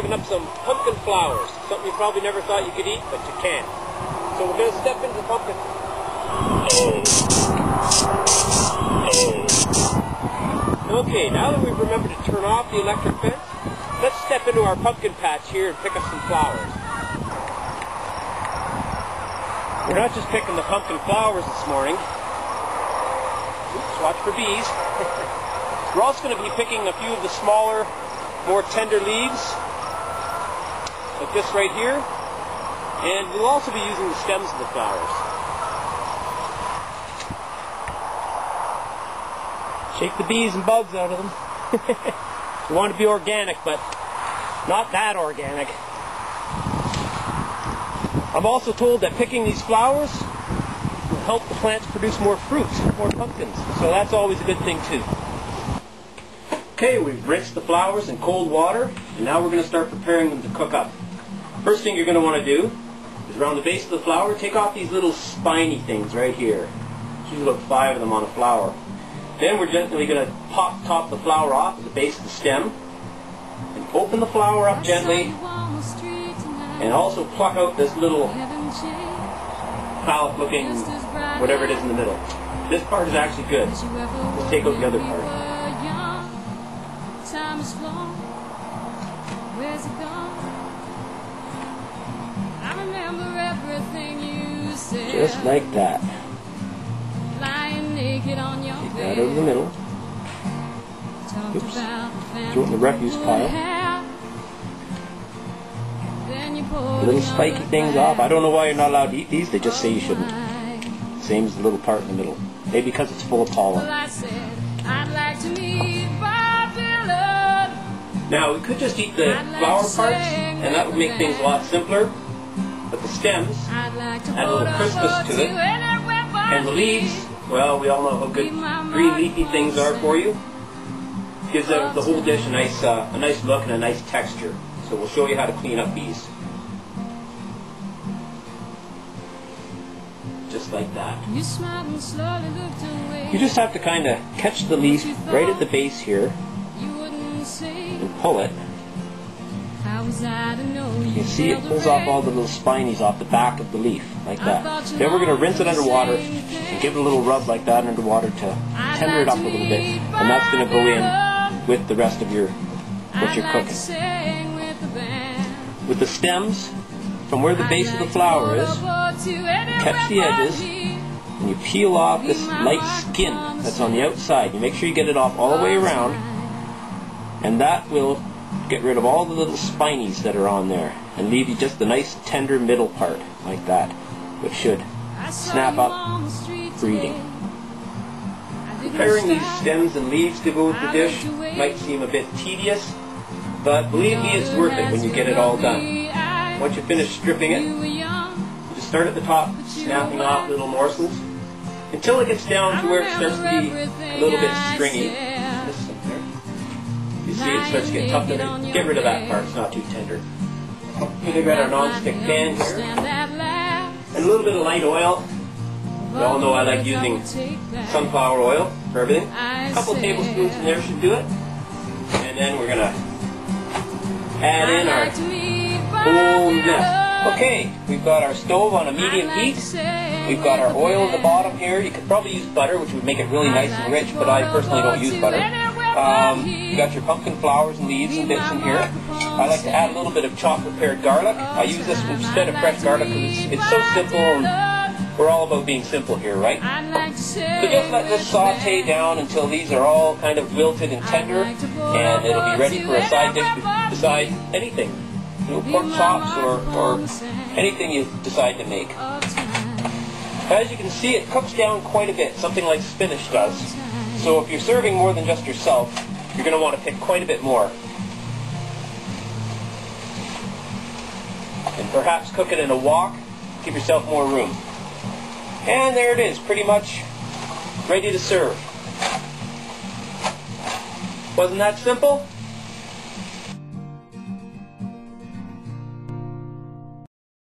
cooking up some pumpkin flowers. Something you probably never thought you could eat, but you can. So we're going to step into the pumpkin. Okay, now that we've remembered to turn off the electric fence, let's step into our pumpkin patch here and pick up some flowers. We're not just picking the pumpkin flowers this morning. Oops, watch for bees. We're also going to be picking a few of the smaller, more tender leaves, like this right here. And we'll also be using the stems of the flowers. Shake the bees and bugs out of them. You want to be organic, but not that organic. I'm also told that picking these flowers will help the plants produce more fruit, more pumpkins. So that's always a good thing too. Okay, we've rinsed the flowers in cold water, and now we're going to start preparing them to cook up. First thing you're going to want to do is around the base of the flower, take off these little spiny things right here. There's usually about 5 of them on a flower. Then we're gently going to top the flower off at the base of the stem, and open the flower up gently, and also pluck out this little phallic looking whatever it is in the middle. This part is actually good. Let's take out the other part. Just like that. Take that out of the middle. Oops. Throw it in the refuse pile. Little spiky things off. I don't know why you're not allowed to eat these. They just say you shouldn't. Same as the little part in the middle. Maybe because it's full of pollen. Now, we could just eat the flower parts, and that would make things a lot simpler. But the stems add a little crispness to it. And the leaves, well, we all know how good green leafy things are for you. Gives the whole dish a nice look and a nice texture. So we'll show you how to clean up these. Just like that. You just have to kind of catch the leaf right at the base here and pull it. You can see it pulls off all the little spinies off the back of the leaf, like that. Then we're going to rinse it underwater and give it a little rub like that underwater to tender it up a little bit. And that's going to go in with the rest of what you're cooking. With the stems, from where the base of the flower is, catch the edges, and you peel off this light skin that's on the outside. You make sure you get it off all the way around, and that will get rid of all the little spinies that are on there, and leave you just the nice tender middle part, like that, which should snap up for eating. Preparing these stems and leaves to go with the dish might seem a bit tedious, but believe me, it's worth it when you get it all done. Once you finish stripping it, you just start at the top, snapping off little morsels, until it gets down to where it starts to be a little bit stringy. You see it starts to get tough, and get rid of that part, it's not too tender. We've got our non-stick pan here, and a little bit of light oil. You all know I like using sunflower oil for everything. A couple tablespoons in there should do it. And then we're going to add in our whole mess. Okay, we've got our stove on a medium heat. We've got our oil in the bottom here. You could probably use butter, which would make it really nice and rich, but I personally don't use butter. You got your pumpkin flowers and leaves and bits in here. I like to add a little bit of chopped prepared garlic. I use this instead of fresh garlic because it's so simple, and we're all about being simple here, right? So just let this saute down until these are all kind of wilted and tender, and it'll be ready for a side dish beside anything. You know, pork chops or anything you decide to make. As you can see, it cooks down quite a bit, something like spinach does. So if you're serving more than just yourself, you're going to want to pick quite a bit more. And perhaps cook it in a wok, give yourself more room. And there it is, pretty much ready to serve. Wasn't that simple?